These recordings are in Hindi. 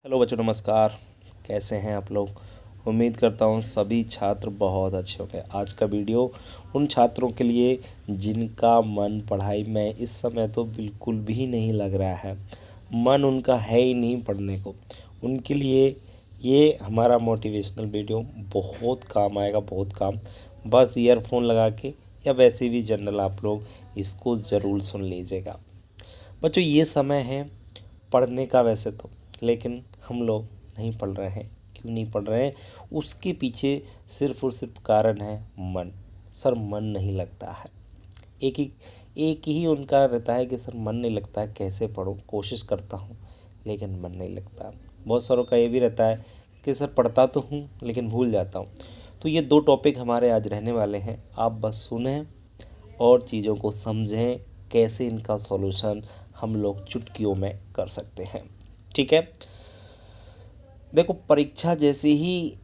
हेलो बच्चों, नमस्कार। कैसे हैं आप लोग? उम्मीद करता हूँ सभी छात्र बहुत अच्छे होंगे। आज का वीडियो उन छात्रों के लिए जिनका मन पढ़ाई में इस समय तो बिल्कुल भी नहीं लग रहा है, मन उनका है ही नहीं पढ़ने को। उनके लिए ये हमारा मोटिवेशनल वीडियो बहुत काम आएगा, बहुत काम। बस ईयरफोन लगा के या वैसे भी जनरल आप लोग इसको ज़रूर सुन लीजिएगा। बच्चों, ये समय है पढ़ने का वैसे तो, लेकिन हम लोग नहीं पढ़ रहे हैं। क्यों नहीं पढ़ रहे हैं? उसके पीछे सिर्फ और सिर्फ कारण है मन। सर, मन नहीं लगता है। एक ही उनका रहता है कि सर मन नहीं लगता है, कैसे पढूं? कोशिश करता हूँ लेकिन मन नहीं लगता। बहुत सारों का ये भी रहता है कि सर पढ़ता तो हूँ लेकिन भूल जाता हूँ। तो ये दो टॉपिक हमारे आज रहने वाले हैं। आप बस सुने और चीज़ों को समझें, कैसे इनका सॉल्यूशन हम लोग चुटकियों में कर सकते हैं। ठीक है? देखो, परीक्षा जैसे ही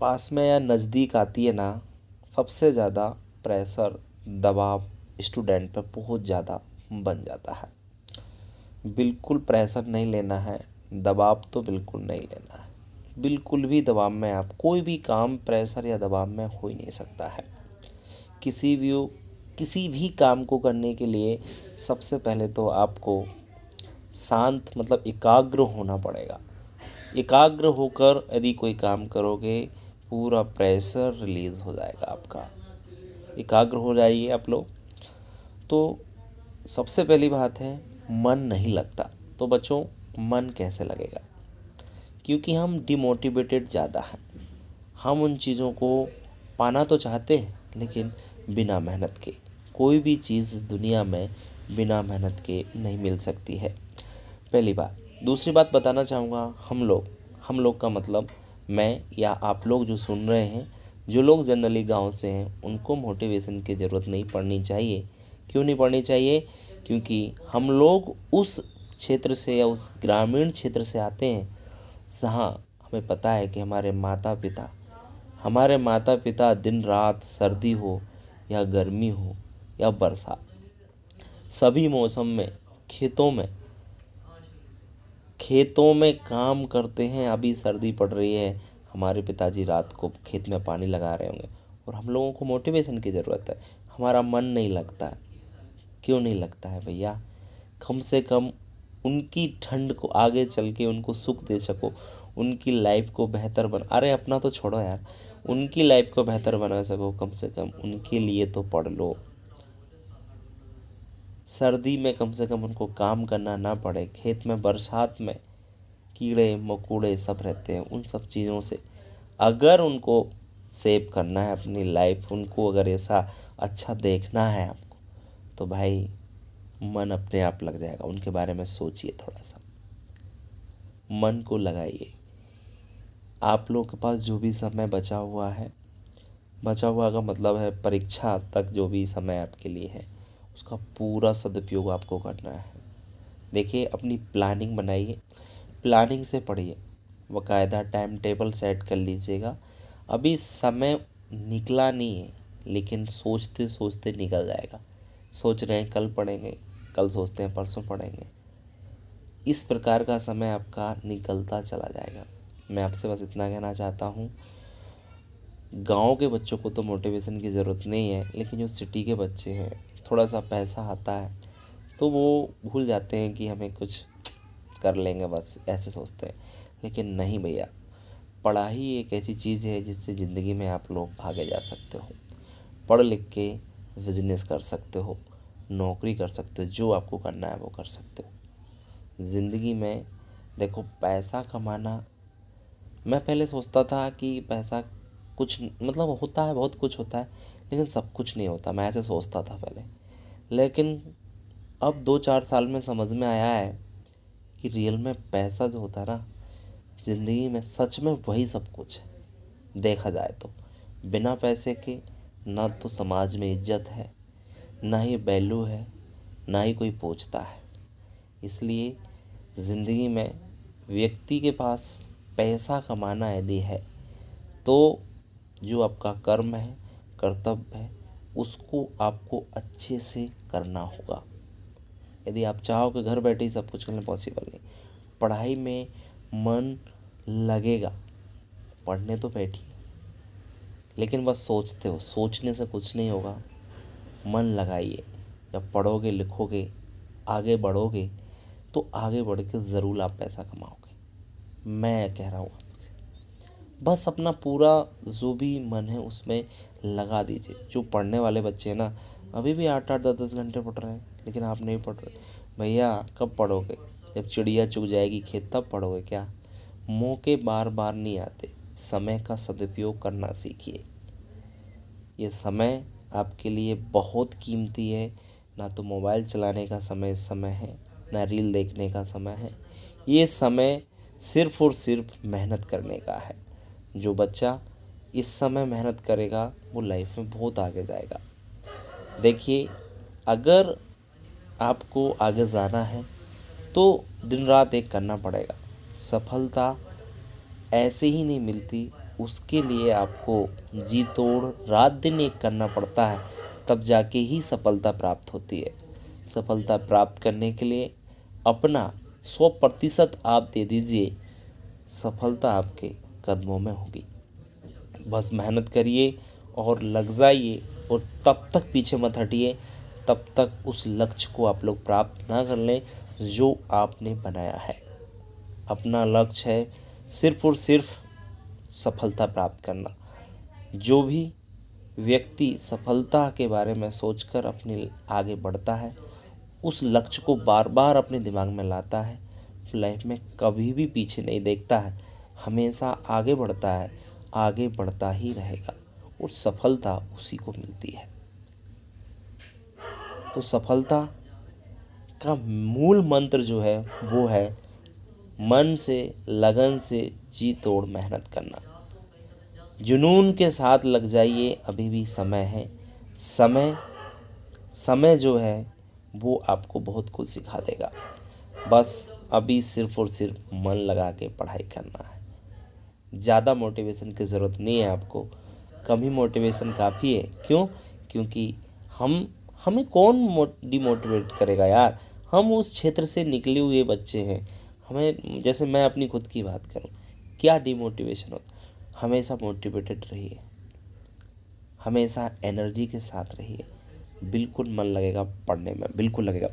पास में या नज़दीक आती है ना, सबसे ज़्यादा प्रेशर, दबाव स्टूडेंट पे बहुत ज़्यादा बन जाता है। बिल्कुल प्रेशर नहीं लेना है, दबाव तो बिल्कुल नहीं लेना है। बिल्कुल भी दबाव में आप कोई भी काम प्रेशर या दबाव में हो ही नहीं सकता है। किसी भी किसी भी काम को करने के लिए सबसे पहले तो आपको शांत मतलब एकाग्र होना पड़ेगा। एकाग्र होकर यदि कोई काम करोगे, पूरा प्रेशर रिलीज़ हो जाएगा आपका। एकाग्र हो जाइए आप लोग। तो सबसे पहली बात है, मन नहीं लगता। तो बच्चों, मन कैसे लगेगा? क्योंकि हम डिमोटिवेटेड ज़्यादा हैं। हम उन चीज़ों को पाना तो चाहते हैं लेकिन बिना मेहनत के। कोई भी चीज़ इस दुनिया में बिना मेहनत के नहीं मिल सकती है, पहली बात। दूसरी बात बताना चाहूँगा, हम लोग का मतलब मैं या आप लोग जो सुन रहे हैं, जो लोग जनरली गांव से हैं, उनको मोटिवेशन की ज़रूरत नहीं पड़नी चाहिए। क्यों नहीं पड़नी चाहिए? क्योंकि हम लोग उस क्षेत्र से या उस ग्रामीण क्षेत्र से आते हैं जहाँ हमें पता है कि हमारे माता पिता दिन रात, सर्दी हो या गर्मी हो या बरसात, सभी मौसम में खेतों में काम करते हैं। अभी सर्दी पड़ रही है, हमारे पिताजी रात को खेत में पानी लगा रहे होंगे और हम लोगों को मोटिवेशन की ज़रूरत है। हमारा मन नहीं लगता है। क्यों नहीं लगता है भैया? कम से कम उनकी ठंड को आगे चल के उनको सुख दे सको, उनकी लाइफ को बेहतर बना, अरे अपना तो छोड़ो यार, उनकी लाइफ को बेहतर बना सको, कम से कम उनके लिए तो पढ़ लो। सर्दी में कम से कम उनको काम करना ना पड़े। खेत में बरसात में कीड़े मकोड़े सब रहते हैं, उन सब चीज़ों से अगर उनको सेव करना है अपनी लाइफ, उनको अगर ऐसा अच्छा देखना है आपको, तो भाई मन अपने आप लग जाएगा। उनके बारे में सोचिए, थोड़ा सा मन को लगाइए। आप लोग के पास जो भी समय बचा हुआ का मतलब है परीक्षा तक जो भी समय आपके लिए है, उसका पूरा सदुपयोग आपको करना है। देखिए, अपनी प्लानिंग बनाइए, प्लानिंग से पढ़िए, बाकायदा टाइम टेबल सेट कर लीजिएगा। अभी समय निकला नहीं है लेकिन सोचते सोचते निकल जाएगा। सोच रहे हैं कल पढ़ेंगे, कल सोचते हैं परसों पढ़ेंगे। इस प्रकार का समय आपका निकलता चला जाएगा। मैं आपसे बस इतना कहना चाहता हूँ, गांव के बच्चों को तो मोटिवेशन की ज़रूरत नहीं है, लेकिन जो सिटी के बच्चे हैं, थोड़ा सा पैसा आता है तो वो भूल जाते हैं कि हमें कुछ कर लेंगे, बस ऐसे सोचते हैं। लेकिन नहीं भैया, पढ़ाई एक ऐसी चीज़ है जिससे ज़िंदगी में आप लोग आगे जा सकते हो। पढ़ लिख के बिजनेस कर सकते हो, नौकरी कर सकते हो, जो आपको करना है वो कर सकते हो ज़िंदगी में। देखो, पैसा कमाना, मैं पहले सोचता था कि पैसा कुछ मतलब होता है, बहुत कुछ होता है लेकिन सब कुछ नहीं होता, मैं ऐसे सोचता था पहले। लेकिन अब 2-4 साल में समझ में आया है कि रियल में पैसा जो होता है ना, ज़िंदगी में सच में वही सब कुछ है। देखा जाए तो बिना पैसे के ना तो समाज में इज्जत है, ना ही वैल्यू है, ना ही कोई पूछता है। इसलिए ज़िंदगी में व्यक्ति के पास पैसा कमाना यदि है तो जो आपका कर्म है, कर्तव्य है, उसको आपको अच्छे से करना होगा। यदि आप चाहो कि घर बैठे ही सब कुछ करना, पॉसिबल नहीं। पढ़ाई में मन लगेगा। पढ़ने तो बैठिए, लेकिन बस सोचते हो, सोचने से कुछ नहीं होगा। मन लगाइए। जब पढ़ोगे, लिखोगे, आगे बढ़ोगे, तो आगे बढ़ के ज़रूर आप पैसा कमाओगे। मैं कह रहा हूँ आपसे, बस अपना पूरा जो भी मन है उसमें लगा दीजिए। जो पढ़ने वाले बच्चे हैं ना, अभी भी 8-8 10-10 घंटे पढ़ रहे हैं, लेकिन आप नहीं पढ़ रहे। भैया कब पढ़ोगे? जब चिड़िया चुग जाएगी खेत तब पढ़ोगे क्या? मौके बार बार नहीं आते। समय का सदुपयोग करना सीखिए। ये समय आपके लिए बहुत कीमती है। ना तो मोबाइल चलाने का समय इस समय है, ना रील देखने का समय है। ये समय सिर्फ़ और सिर्फ मेहनत करने का है। जो बच्चा इस समय मेहनत करेगा वो लाइफ में बहुत आगे जाएगा। देखिए, अगर आपको आगे जाना है तो दिन रात एक करना पड़ेगा। सफलता ऐसे ही नहीं मिलती, उसके लिए आपको जी तोड़ रात दिन एक करना पड़ता है, तब जाके ही सफलता प्राप्त होती है। सफलता प्राप्त करने के लिए अपना 100% आप दे दीजिए, सफलता आपके कदमों में होगी। बस मेहनत करिए और लग जाइए, और तब तक पीछे मत हटिए तब तक उस लक्ष्य को आप लोग प्राप्त ना कर लें जो आपने बनाया है। अपना लक्ष्य है सिर्फ और सिर्फ सफलता प्राप्त करना। जो भी व्यक्ति सफलता के बारे में सोचकर अपने आगे बढ़ता है, उस लक्ष्य को बार बार अपने दिमाग में लाता है, लाइफ में कभी भी पीछे नहीं देखता है, हमेशा आगे बढ़ता है, आगे बढ़ता ही रहेगा, और सफलता उसी को मिलती है। तो सफलता का मूल मंत्र जो है वो है मन से, लगन से, जी तोड़ मेहनत करना। जुनून के साथ लग जाइए, अभी भी समय है। समय समय जो है वो आपको बहुत कुछ सिखा देगा। बस अभी सिर्फ और सिर्फ मन लगा के पढ़ाई करना है। ज़्यादा मोटिवेशन की ज़रूरत नहीं है आपको, कम ही मोटिवेशन काफ़ी है। क्यों? क्योंकि हमें कौन डिमोटिवेट करेगा यार? हम उस क्षेत्र से निकले हुए बच्चे हैं। हमें, जैसे मैं अपनी खुद की बात करूं, क्या डिमोटिवेशन होता? हमेशा मोटिवेटेड रहिए, हमेशा एनर्जी के साथ रहिए, बिल्कुल मन लगेगा पढ़ने में, बिल्कुल लगेगा।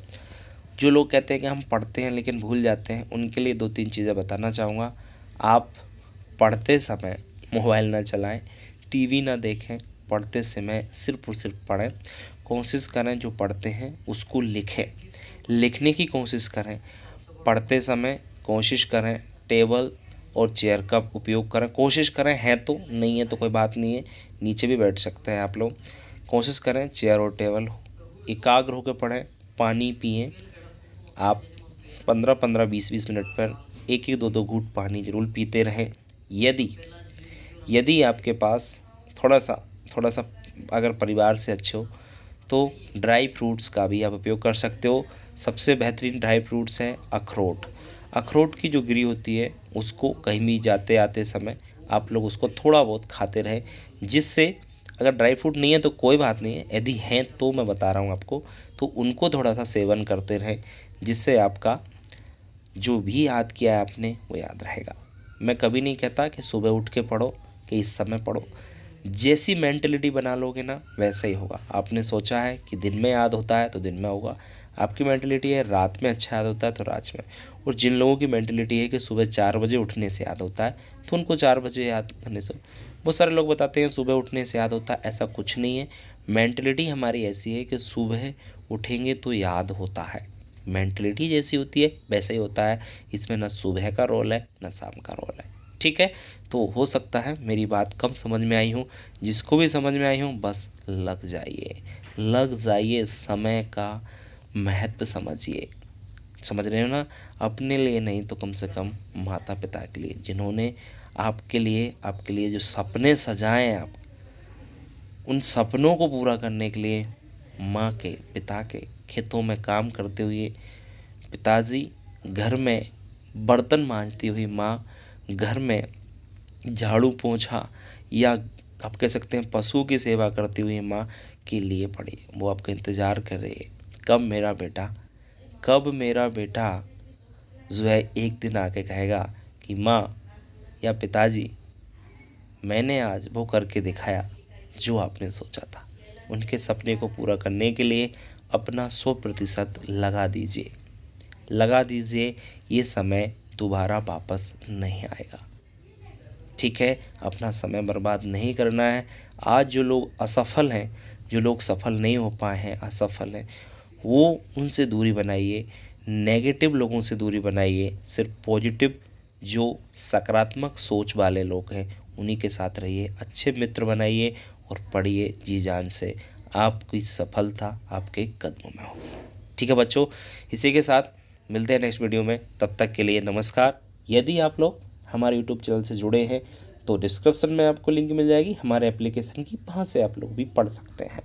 जो लोग कहते हैं कि हम पढ़ते हैं लेकिन भूल जाते हैं, उनके लिए 2-3 चीज़ें बताना चाहूँगा। आप पढ़ते समय मोबाइल ना चलाएं, टीवी ना देखें, पढ़ते समय सिर्फ और सिर्फ पढ़ें। कोशिश करें जो पढ़ते हैं उसको लिखें, लिखने की कोशिश करें। पढ़ते समय कोशिश करें टेबल और चेयर का उपयोग करें, कोशिश करें, है तो, नहीं है तो कोई बात नहीं है, नीचे भी बैठ सकते हैं आप लोग। कोशिश करें चेयर और टेबल हो, एकाग्र होकर पढ़ें। पानी पिएं। आप 15-15 20-20 मिनट पर 1-1 2-2 घूंट पानी जरूर पीते रहें। यदि यदि आपके पास थोड़ा सा अगर परिवार से अच्छे हो तो ड्राई फ्रूट्स का भी आप उपयोग कर सकते हो। सबसे बेहतरीन ड्राई फ्रूट्स है अखरोट। अखरोट की जो गिरी होती है उसको कहीं भी जाते आते समय आप लोग उसको थोड़ा बहुत खाते रहें, जिससे, अगर ड्राई फ्रूट नहीं है तो कोई बात नहीं है, यदि हैं तो मैं बता रहा हूँ आपको, तो उनको थोड़ा सा सेवन करते रहें, जिससे आपका जो भी याद किया है आपने वो याद रहेगा। मैं कभी नहीं कहता कि सुबह उठ के पढ़ो, कि इस समय पढ़ो। जैसी मेंटलिटी बना लोगे ना वैसा ही होगा। आपने सोचा है कि दिन में याद होता है तो दिन में होगा, आपकी मेंटलिटी है रात में अच्छा याद होता है तो रात में। और जिन लोगों की मेंटलिटी है कि सुबह 4 बजे उठने से याद होता है तो उनको 4 बजे याद करने से। बहुत सारे लोग बताते हैं सुबह उठने से याद होता है, ऐसा कुछ नहीं है। मेंटलिटी हमारी ऐसी है कि सुबह उठेंगे तो याद होता है। मेंटलिटी जैसी होती है वैसा ही होता है। इसमें ना सुबह का रोल है ना शाम का रोल है। ठीक है, तो हो सकता है मेरी बात कम समझ में आई हो, जिसको भी समझ में आई हो बस लग जाइए, लग जाइए, समय का महत्व समझिए। समझ रहे हो ना? अपने लिए नहीं तो कम से कम माता पिता के लिए, जिन्होंने आपके लिए जो सपने सजाए हैं, आप उन सपनों को पूरा करने के लिए माँ के, पिता के खेतों में काम करते हुए पिताजी, घर में बर्तन मांजती हुई माँ, घर में झाड़ू पोंछा, या आप कह सकते हैं पशु की सेवा करती हुई माँ के लिए पड़ी। वो आपका इंतज़ार कर रही है, कब मेरा बेटा जो है एक दिन आके कहेगा कि माँ या पिताजी, मैंने आज वो करके दिखाया जो आपने सोचा था। उनके सपने को पूरा करने के लिए अपना 100% लगा दीजिए। ये समय दोबारा वापस नहीं आएगा। ठीक है, अपना समय बर्बाद नहीं करना है। आज जो लोग असफल हैं, जो लोग सफल नहीं हो पाए हैं, असफल हैं, वो उनसे दूरी बनाइए, नेगेटिव लोगों से दूरी बनाइए। सिर्फ पॉजिटिव जो सकारात्मक सोच वाले लोग हैं उन्हीं के साथ रहिए, अच्छे मित्र बनाइए और पढ़िए जी जान से। आपकी सफलता आपके कदमों में होगी। ठीक है बच्चों, इसी के साथ मिलते हैं नेक्स्ट वीडियो में। तब तक के लिए नमस्कार। यदि आप लोग हमारे यूट्यूब चैनल से जुड़े हैं तो डिस्क्रिप्शन में आपको लिंक मिल जाएगी हमारे एप्लीकेशन की, वहाँ से आप लोग भी पढ़ सकते हैं।